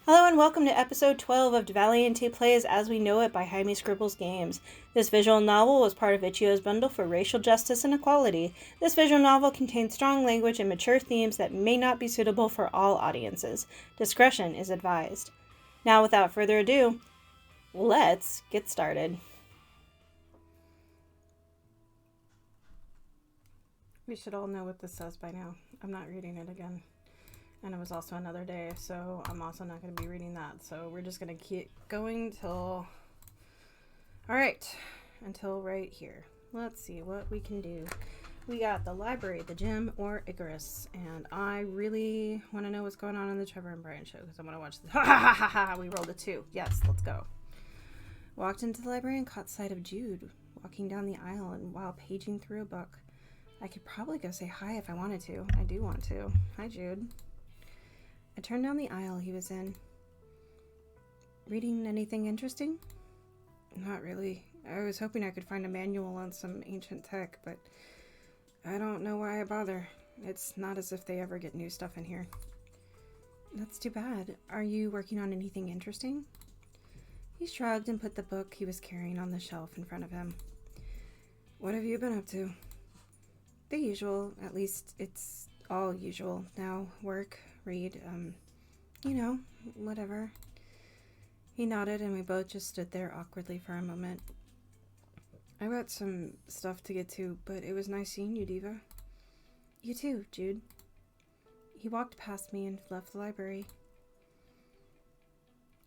Hello and welcome to episode 12 of deValiante Plays As We Know It by Jaime Scribbles Games. This visual novel was part of Ichio's bundle for racial justice and equality. This visual novel contains strong language and mature themes that may not be suitable for all audiences. Discretion is advised. Now, without further ado, let's get started. We should all know what this says by now. I'm not reading it again. And it was also another day, so I'm also not going to be reading that. So we're just going to keep going till... Alright, until right here. Let's see what we can do. We got the library, the gym, or Icarus. And I really want to know what's going on in the Trevor and Brian show, because I want to watch this. Ha ha ha ha! We rolled a 2. Yes, let's go. Walked into the library and caught sight of Jude walking down the aisle and while paging through a book. I could probably go say hi if I wanted to. I do want to. Hi, Jude. I turned down the aisle he was in. Reading anything interesting? Not really. I was hoping I could find a manual on some ancient tech, but I don't know why I bother. It's not as if they ever get new stuff in here. That's too bad. Are you working on anything interesting? He shrugged and put the book he was carrying on the shelf in front of him. What have you been up to? The usual. At least it's all usual now. Work, read, whatever. He nodded and we both just stood there awkwardly for a moment. I got some stuff to get to, but it was nice seeing you, Diva. You too, Jude. He walked past me and left the library.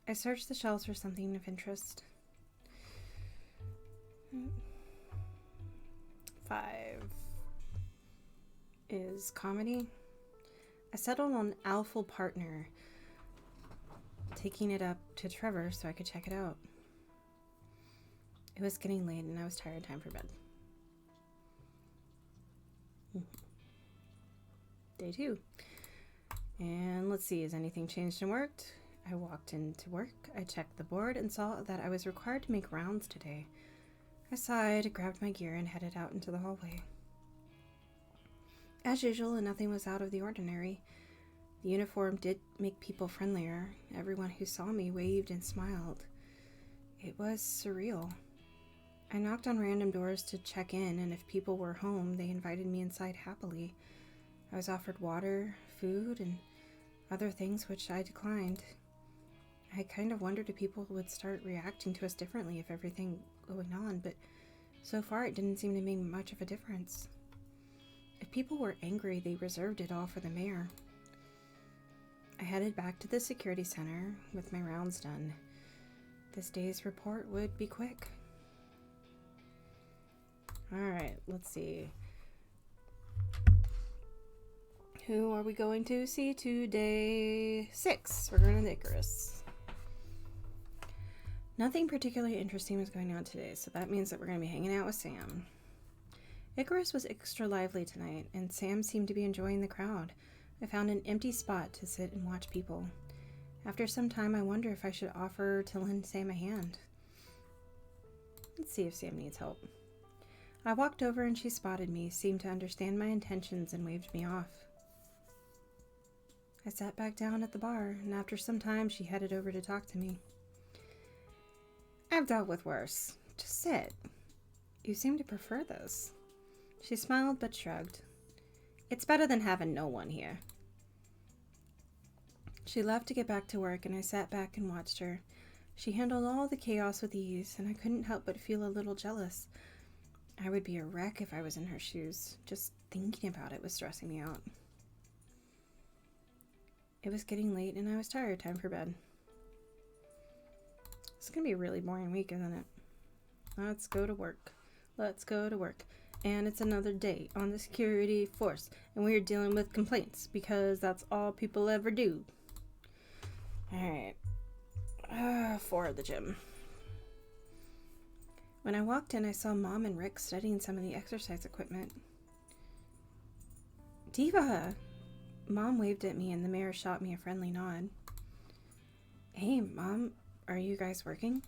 I searched the shelves for something of interest. 5 is comedy. I settled on Alpha Partner, taking it up to Trevor so I could check it out. It was getting late and I was tired. Time for bed. Day 2. And let's see, has anything changed and worked? I walked into work. I checked the board and saw that I was required to make rounds today. I sighed, grabbed my gear, and headed out into the hallway. As usual, nothing was out of the ordinary. The uniform did make people friendlier. Everyone who saw me waved and smiled. It was surreal. I knocked on random doors to check in, and if people were home, they invited me inside happily. I was offered water, food, and other things which I declined. I kind of wondered if people would start reacting to us differently if everything going on, but so far it didn't seem to make much of a difference. If people were angry, they reserved it all for the mayor. I headed back to the security center with my rounds done. This day's report would be quick. Alright, let's see. Who are we going to see today? 6. We're going to Icarus. Nothing particularly interesting was going on today, so that means that we're going to be hanging out with Sam. Icarus was extra lively tonight, and Sam seemed to be enjoying the crowd. I found an empty spot to sit and watch people. After some time, I wonder if I should offer to lend Sam a hand. Let's see if Sam needs help. I walked over and she spotted me, seemed to understand my intentions, and waved me off. I sat back down at the bar, and after some time, she headed over to talk to me. I've dealt with worse. Just sit. You seem to prefer this. She smiled but shrugged. It's better than having no one here. She left to get back to work, and I sat back and watched her. She handled all the chaos with ease, and I couldn't help but feel a little jealous. I would be a wreck if I was in her shoes. Just thinking about it was stressing me out. It was getting late, and I was tired. Time for bed. It's going to be a really boring week, isn't it? Let's go to work. Let's go to work. And it's another day on the security force, and we're dealing with complaints because that's all people ever do. Alright. 4 at the gym. When I walked in, I saw Mom and Rick studying some of the exercise equipment. Diva! Mom waved at me, and the mayor shot me a friendly nod. Hey, Mom, are you guys working?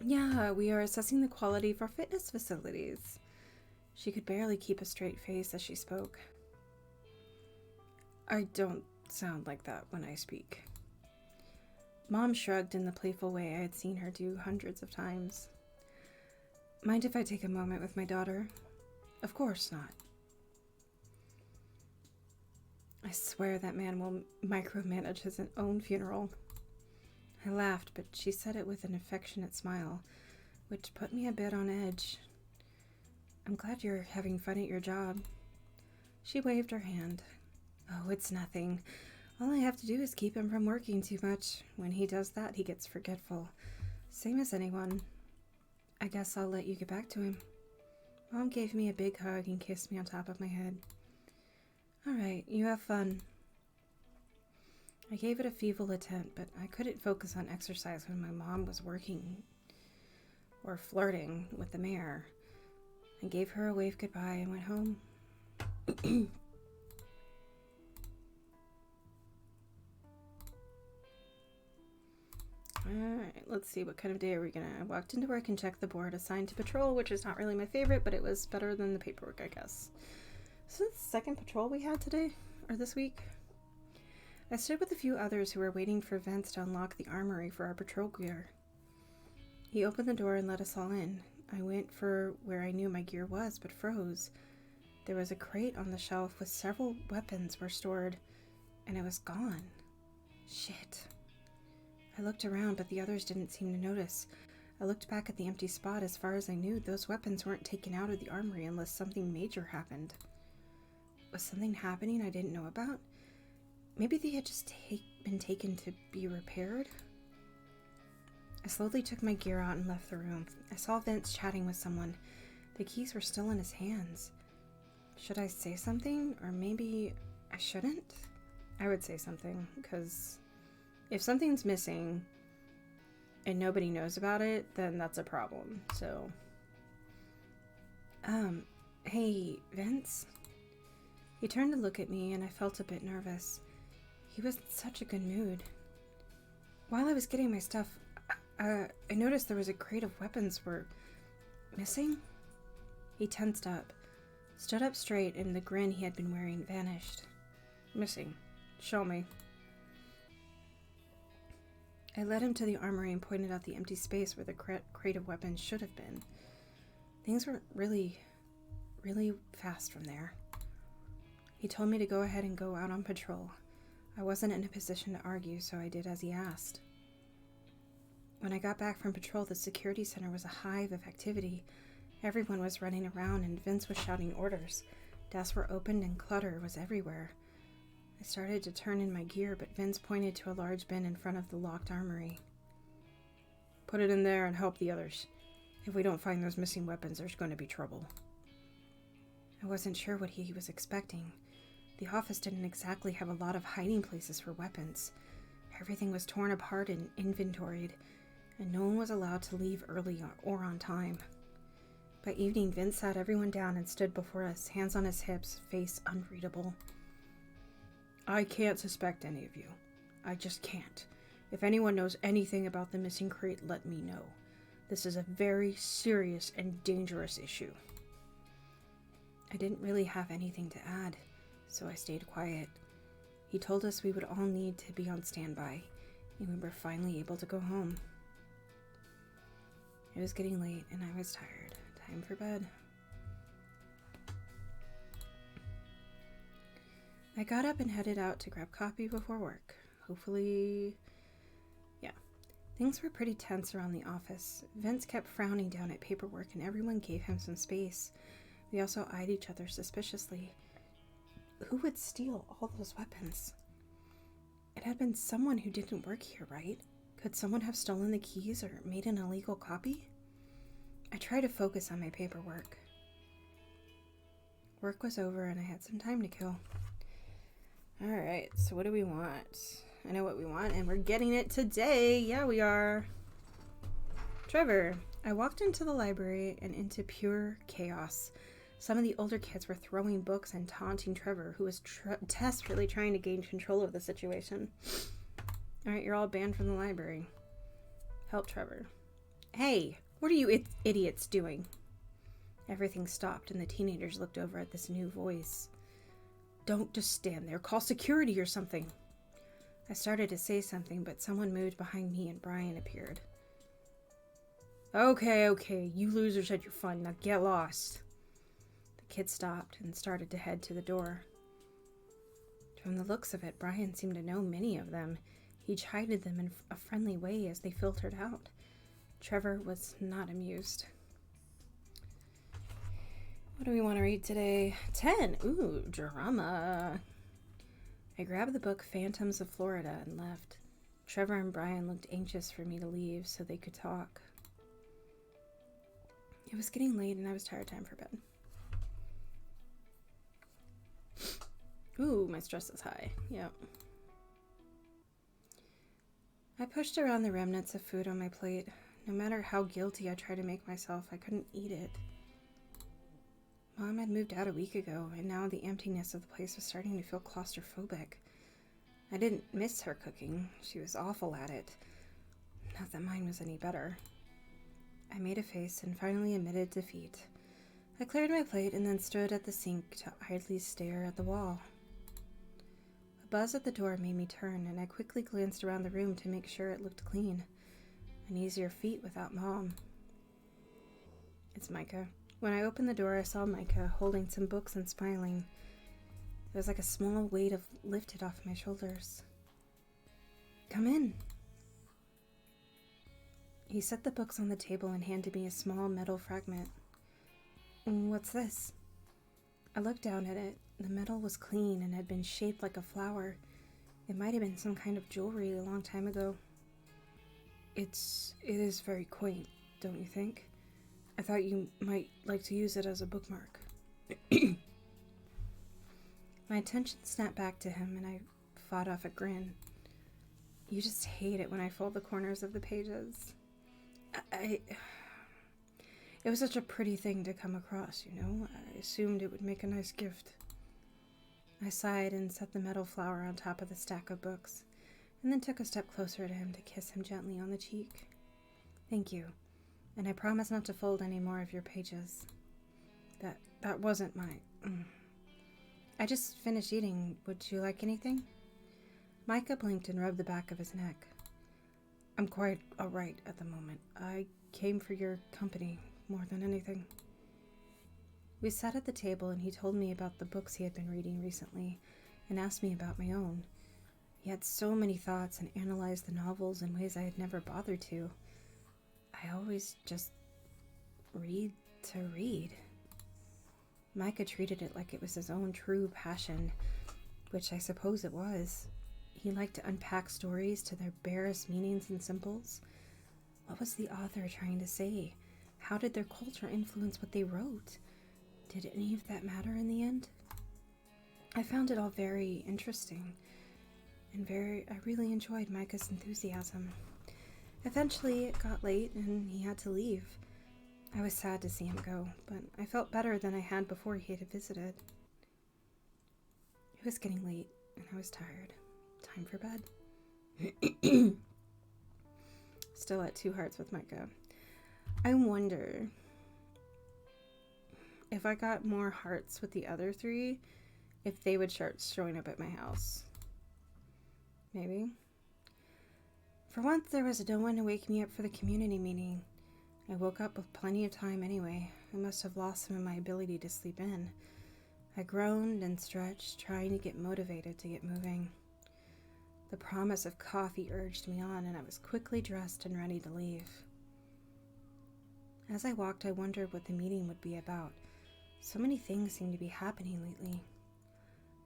Yeah, we are assessing the quality for fitness facilities. She could barely keep a straight face as she spoke. I don't sound like that when I speak. Mom shrugged in the playful way I had seen her do hundreds of times. Mind if I take a moment with my daughter? Of course not. I swear that man will micromanage his own funeral. I laughed, but she said it with an affectionate smile, which put me a bit on edge. I'm glad you're having fun at your job. She waved her hand. Oh, it's nothing. All I have to do is keep him from working too much. When he does that, he gets forgetful. Same as anyone. I guess I'll let you get back to him. Mom gave me a big hug and kissed me on top of my head. All right, you have fun. I gave it a feeble attempt, but I couldn't focus on exercise when my mom was working or flirting with the mayor. I gave her a wave goodbye and went home. Alright, let's see, what kind of day are we gonna... I walked into work and checked the board assigned to patrol, which is not really my favorite, but it was better than the paperwork, I guess. So it's the second patrol we had today, or this week. I stood with a few others who were waiting for Vince to unlock the armory for our patrol gear. He opened the door and let us all in. I went for where I knew my gear was, but froze. There was a crate on the shelf with several weapons were stored, and it was gone. Shit. I looked around, but the others didn't seem to notice. I looked back at the empty spot. As far as I knew, those weapons weren't taken out of the armory unless something major happened. Was something happening I didn't know about? Maybe they had just been taken to be repaired? I slowly took my gear out and left the room. I saw Vince chatting with someone. The keys were still in his hands. Should I say something? Or maybe I shouldn't? I would say something, because if something's missing and nobody knows about it, then that's a problem. So, hey, Vince? He turned to look at me, and I felt a bit nervous. He was in such a good mood. While I was getting my stuff, I noticed there was a crate of weapons were missing. He tensed up, stood up straight, and the grin he had been wearing vanished. Missing. Show me. I led him to the armory and pointed out the empty space where the crate of weapons should have been. Things were really fast from there. He told me to go ahead and go out on patrol. I wasn't in a position to argue, so I did as he asked. When I got back from patrol, the security center was a hive of activity. Everyone was running around and Vince was shouting orders. Desks were opened and clutter was everywhere. I started to turn in my gear, but Vince pointed to a large bin in front of the locked armory. Put it in there and help the others. If we don't find those missing weapons, there's going to be trouble. I wasn't sure what he was expecting. The office didn't exactly have a lot of hiding places for weapons. Everything was torn apart and inventoried, and no one was allowed to leave early or on time. By evening, Vince sat everyone down and stood before us, hands on his hips, face unreadable. I can't suspect any of you. I just can't. If anyone knows anything about the missing crate, let me know. This is a very serious and dangerous issue. I didn't really have anything to add, so I stayed quiet. He told us we would all need to be on standby, and we were finally able to go home. It was getting late, and I was tired. Time for bed. I got up and headed out to grab coffee before work. Hopefully... yeah. Things were pretty tense around the office. Vince kept frowning down at paperwork, and everyone gave him some space. We also eyed each other suspiciously. Who would steal all those weapons? It had been someone who didn't work here, right? Could someone have stolen the keys or made an illegal copy? I tried to focus on my paperwork. Work was over and I had some time to kill. Alright, so what do we want? I know what we want and we're getting it today. Yeah, we are. Trevor. I walked into the library and into pure chaos. Some of the older kids were throwing books and taunting Trevor, who was desperately trying to gain control of the situation. Alright, you're all banned from the library. Help Trevor. Hey, what are you idiots doing? Everything stopped and the teenagers looked over at this new voice. Don't just stand there. Call security or something. I started to say something, but someone moved behind me and Brian appeared. Okay, you losers had your fun, now get lost. The kid stopped and started to head to the door. From the looks of it, Brian seemed to know many of them. He chided them in a friendly way as they filtered out. Trevor was not amused. What do we want to read today? 10. Ooh, drama. I grabbed the book Phantoms of Florida and left. Trevor and Brian looked anxious for me to leave so they could talk. It was getting late and I was tired. Time for bed. Ooh, my stress is high. Yep. I pushed around the remnants of food on my plate. No matter how guilty I tried to make myself, I couldn't eat it. Mom had moved out a week ago, and now the emptiness of the place was starting to feel claustrophobic. I didn't miss her cooking. She was awful at it. Not that mine was any better. I made a face and finally admitted defeat. I cleared my plate and then stood at the sink to idly stare at the wall. A buzz at the door made me turn, and I quickly glanced around the room to make sure it looked clean. An easier feat without Mom. It's Micah. When I opened the door, I saw Micah holding some books and smiling. It was like a small weight lifted off my shoulders. Come in. He set the books on the table and handed me a small metal fragment. What's this? I looked down at it. The metal was clean and had been shaped like a flower. It might have been some kind of jewelry a long time ago. It is very quaint, don't you think? I thought you might like to use it as a bookmark. My attention snapped back to him and I fought off a grin. You just hate it when I fold the corners of the pages. It was such a pretty thing to come across, you know? I assumed it would make a nice gift. I sighed and set the metal flower on top of the stack of books, and then took a step closer to him to kiss him gently on the cheek. Thank you. And I promise not to fold any more of your pages. That wasn't my... I just finished eating. Would you like anything? Micah blinked and rubbed the back of his neck. I'm quite alright at the moment. I came for your company more than anything. We sat at the table and he told me about the books he had been reading recently and asked me about my own. He had so many thoughts and analyzed the novels in ways I had never bothered to. I always just read to read. Micah treated it like it was his own true passion, which I suppose it was. He liked to unpack stories to their barest meanings and symbols. What was the author trying to say? How did their culture influence what they wrote? Did any of that matter in the end? I found it all very interesting, and I really enjoyed Micah's enthusiasm. Eventually, it got late and he had to leave. I was sad to see him go, but I felt better than I had before he had visited. It was getting late, and I was tired. Time for bed. Still at 2 hearts with Micah. I wonder if I got more hearts with the other 3, if they would start showing up at my house. Maybe. For once, there was no one to wake me up for the community meeting. I woke up with plenty of time anyway. I must have lost some of my ability to sleep in. I groaned and stretched, trying to get motivated to get moving. The promise of coffee urged me on, and I was quickly dressed and ready to leave. As I walked, I wondered what the meeting would be about. So many things seemed to be happening lately.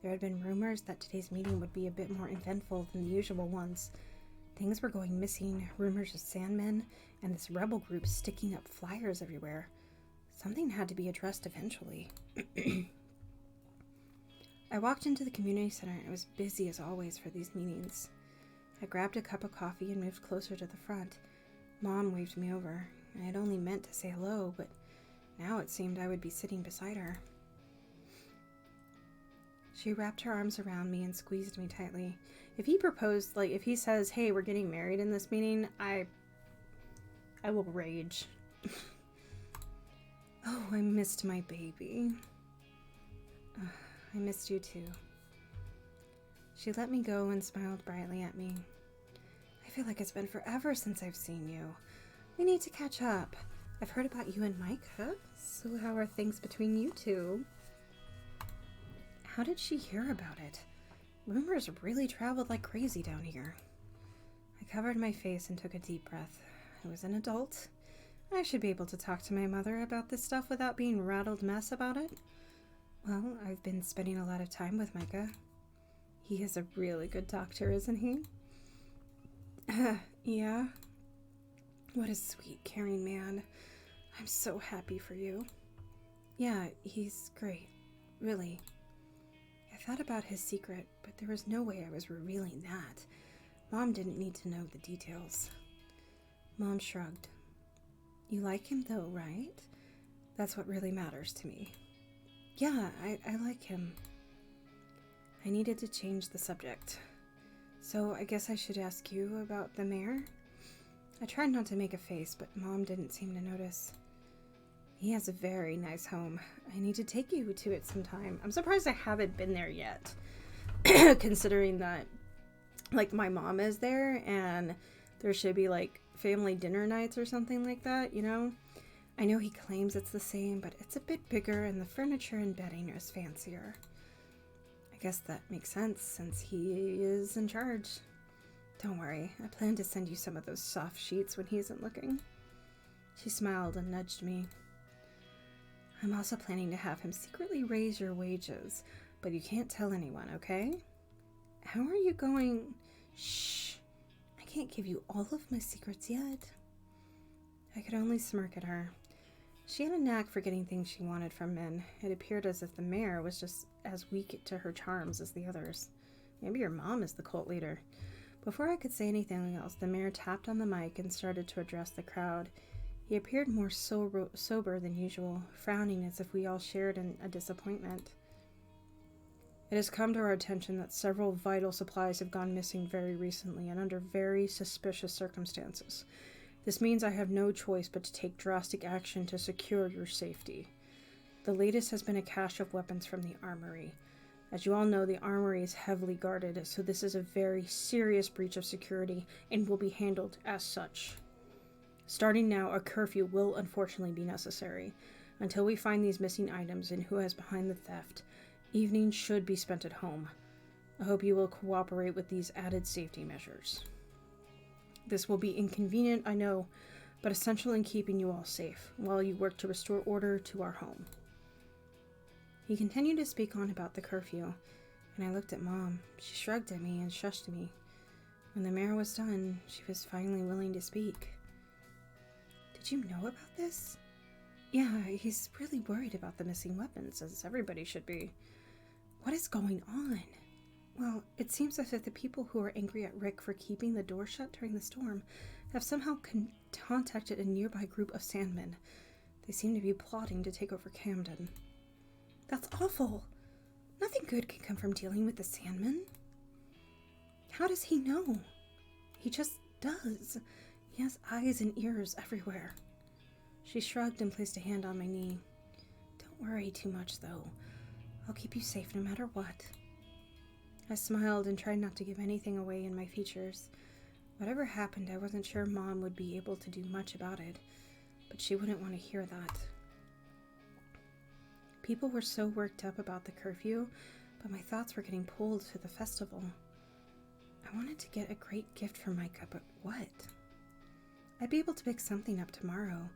There had been rumors that today's meeting would be a bit more eventful than the usual ones. Things were going missing, rumors of Sandmen, and this rebel group sticking up flyers everywhere. Something had to be addressed eventually. I walked into the community center and it was busy as always for these meetings. I grabbed a cup of coffee and moved closer to the front. Mom waved me over. I had only meant to say hello, but now it seemed I would be sitting beside her. She wrapped her arms around me and squeezed me tightly. If he proposed, if he says, hey, we're getting married in this meeting, I will rage. Oh, I missed my baby. I missed you too. She let me go and smiled brightly at me. I feel like it's been forever since I've seen you. We need to catch up. I've heard about you and Micah, so how are things between you two? How did she hear about it? Rumors really traveled like crazy down here. I covered my face and took a deep breath. I was an adult. I should be able to talk to my mother about this stuff without being rattled mess about it. Well, I've been spending a lot of time with Micah. He is a really good doctor, isn't he? Yeah. What a sweet, caring man. I'm so happy for you. Yeah, he's great. Really. I thought about his secret, but there was no way I was revealing that. Mom didn't need to know the details. Mom shrugged. You like him though, right? That's what really matters to me. Yeah, I like him. I needed to change the subject. So I guess I should ask you about the mayor? I tried not to make a face, but Mom didn't seem to notice. He has a very nice home. I need to take you to it sometime. I'm surprised I haven't been there yet. Considering that, like, my mom is there and there should be, like, family dinner nights or something like that, you know? I know he claims it's the same, but it's a bit bigger and the furniture and bedding is fancier. I guess that makes sense since he is in charge. Don't worry, I plan to send you some of those soft sheets when he isn't looking. She smiled and nudged me. I'm also planning to have him secretly raise your wages, but you can't tell anyone, okay? How are you going? Shh! I can't give you all of my secrets yet. I could only smirk at her. She had a knack for getting things she wanted from men. It appeared as if the mayor was just as weak to her charms as the others. Maybe your mom is the cult leader. Before I could say anything else, the mayor tapped on the mic and started to address the crowd. He appeared more sober than usual, frowning as if we all shared in a disappointment. It has come to our attention that several vital supplies have gone missing very recently and under very suspicious circumstances. This means I have no choice but to take drastic action to secure your safety. The latest has been a cache of weapons from the armory. As you all know, the armory is heavily guarded, so this is a very serious breach of security and will be handled as such. Starting now, a curfew will unfortunately be necessary. Until we find these missing items and who is behind the theft, evenings should be spent at home. I hope you will cooperate with these added safety measures. This will be inconvenient, I know, but essential in keeping you all safe while you work to restore order to our home. He continued to speak on about the curfew, and I looked at Mom. She shrugged at me and shushed me. When the mayor was done, she was finally willing to speak. Did you know about this? Yeah, he's really worried about the missing weapons, as everybody should be. What is going on? Well, it seems as if the people who are angry at Rick for keeping the door shut during the storm have somehow contacted a nearby group of Sandmen. They seem to be plotting to take over Camden. That's awful. Nothing good can come from dealing with the Sandmen. How does he know? He just does. He has eyes and ears everywhere. She shrugged and placed a hand on my knee. Don't worry too much, though. I'll keep you safe no matter what. I smiled and tried not to give anything away in my features. Whatever happened, I wasn't sure Mom would be able to do much about it, but she wouldn't want to hear that. People were so worked up about the curfew, but my thoughts were getting pulled to the festival. I wanted to get a great gift for Micah, but what? I'd be able to pick something up tomorrow,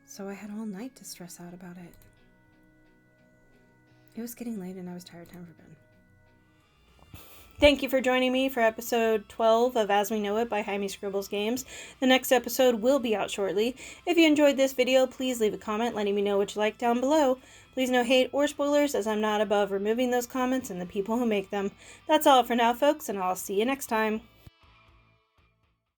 so I had all night to stress out about it. It was getting late and I was tired. Time for bed. Thank you for joining me for episode 12 of As We Know It by Jaime Scribbles Games. The next episode will be out shortly. If you enjoyed this video, please leave a comment letting me know what you like down below. Please no hate or spoilers, as I'm not above removing those comments and the people who make them. That's all for now, folks, and I'll see you next time.